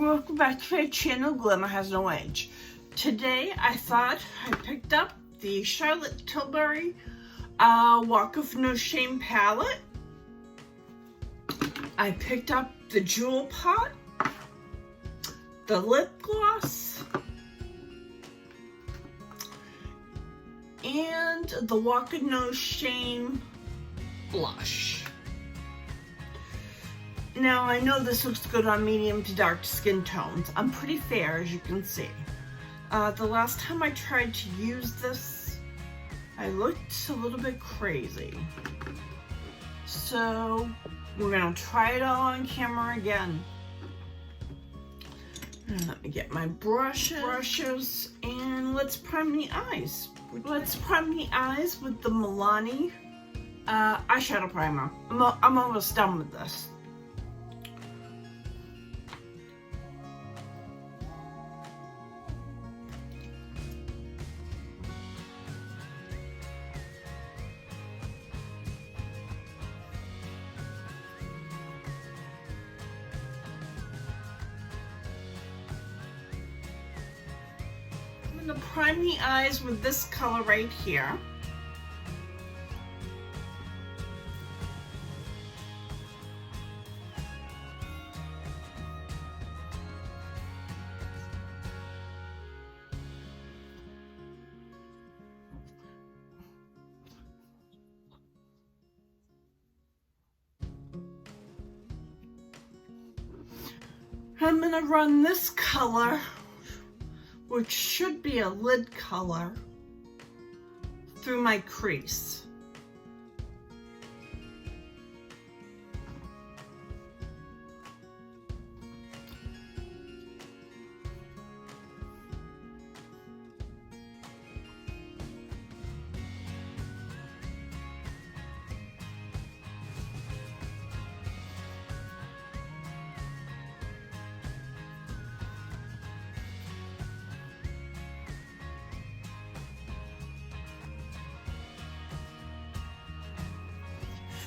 Welcome back to my channel, Glamour Has No Age. Today I thought I picked up the Charlotte Tilbury Walk of No Shame palette. I picked up the Jewel Pot, the lip gloss, and the Walk of No Shame blush. Now, I know this looks good on medium to dark skin tones. I'm pretty fair, as you can see. The last time I tried to use this, I looked a little bit crazy. So, we're gonna try it all on camera again. And let me get my brushes, and let's prime the eyes. Let's prime the eyes with the Milani eyeshadow primer. I'm almost done with this. I'm going to prime the eyes with this color right here. I'm going to run this color, which should be a lid color, through my crease.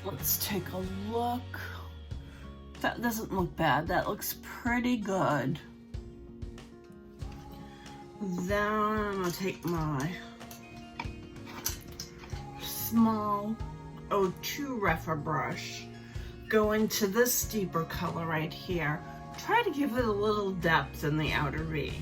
Let's take a look. That doesn't look bad. That looks pretty good. Then I'm gonna take my small 02 Refa brush, go into this deeper color right here. Try to give it a little depth in the outer V.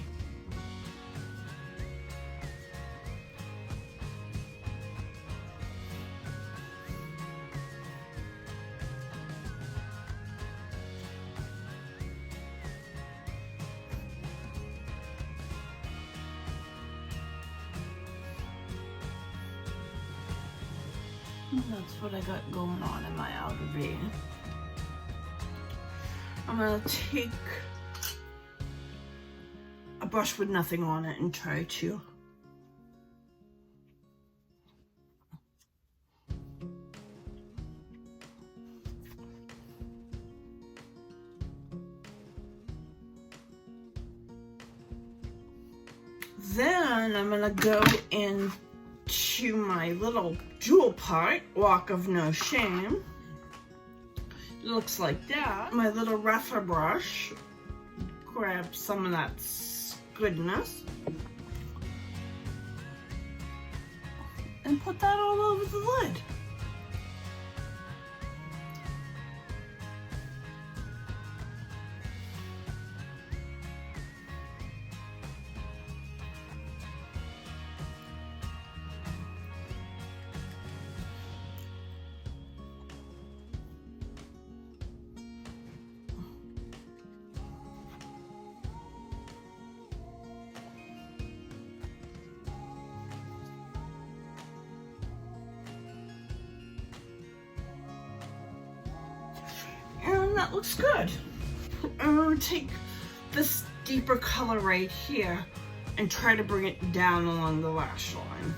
That's what I got going on in my outer V. I'm gonna take a brush with nothing on it and try to then I'm gonna go into my little Jewel Pot, Walk of No Shame. It looks like that. My little Refa brush, grab some of that goodness, and put that all over the lid. And that looks good. I'm going to take this deeper color right here and try to bring it down along the lash line.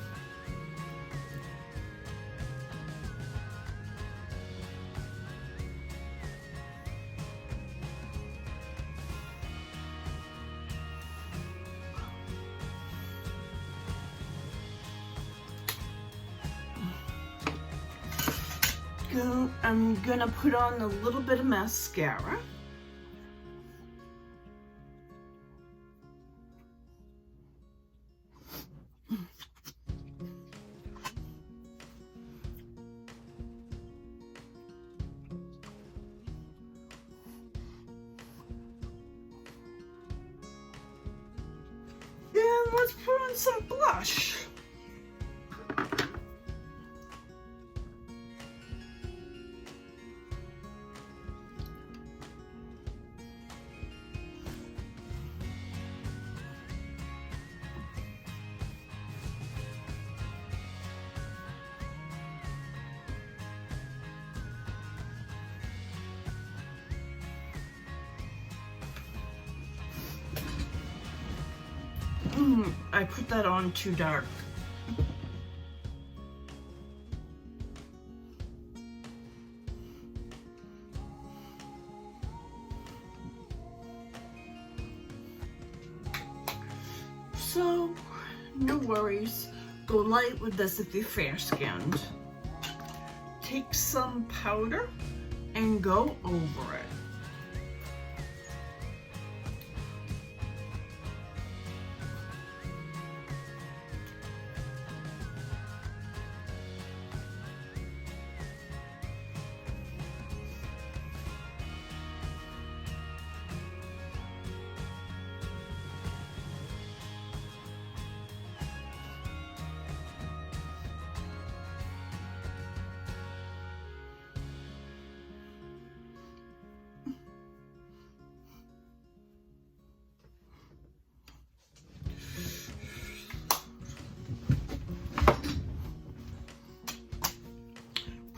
I'm gonna put on a little bit of mascara. let's put on some blush. I put that on too dark. So, no worries. Go light with this if you're fair-skinned. Take some powder and go over it.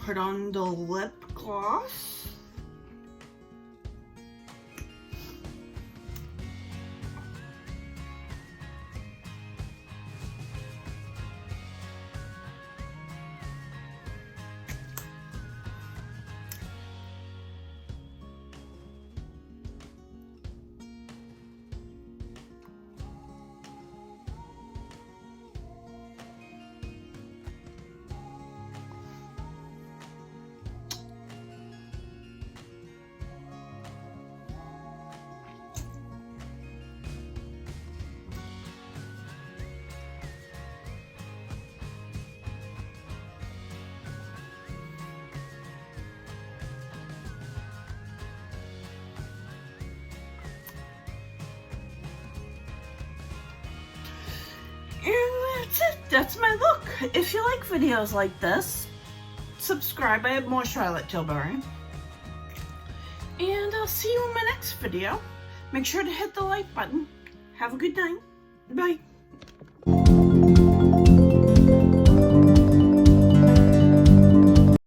Put on the lip gloss. And that's it. That's my look. If you like videos like this, subscribe. I have more Charlotte Tilbury. And I'll see you in my next video. Make sure to hit the like button. Have a good night. Bye.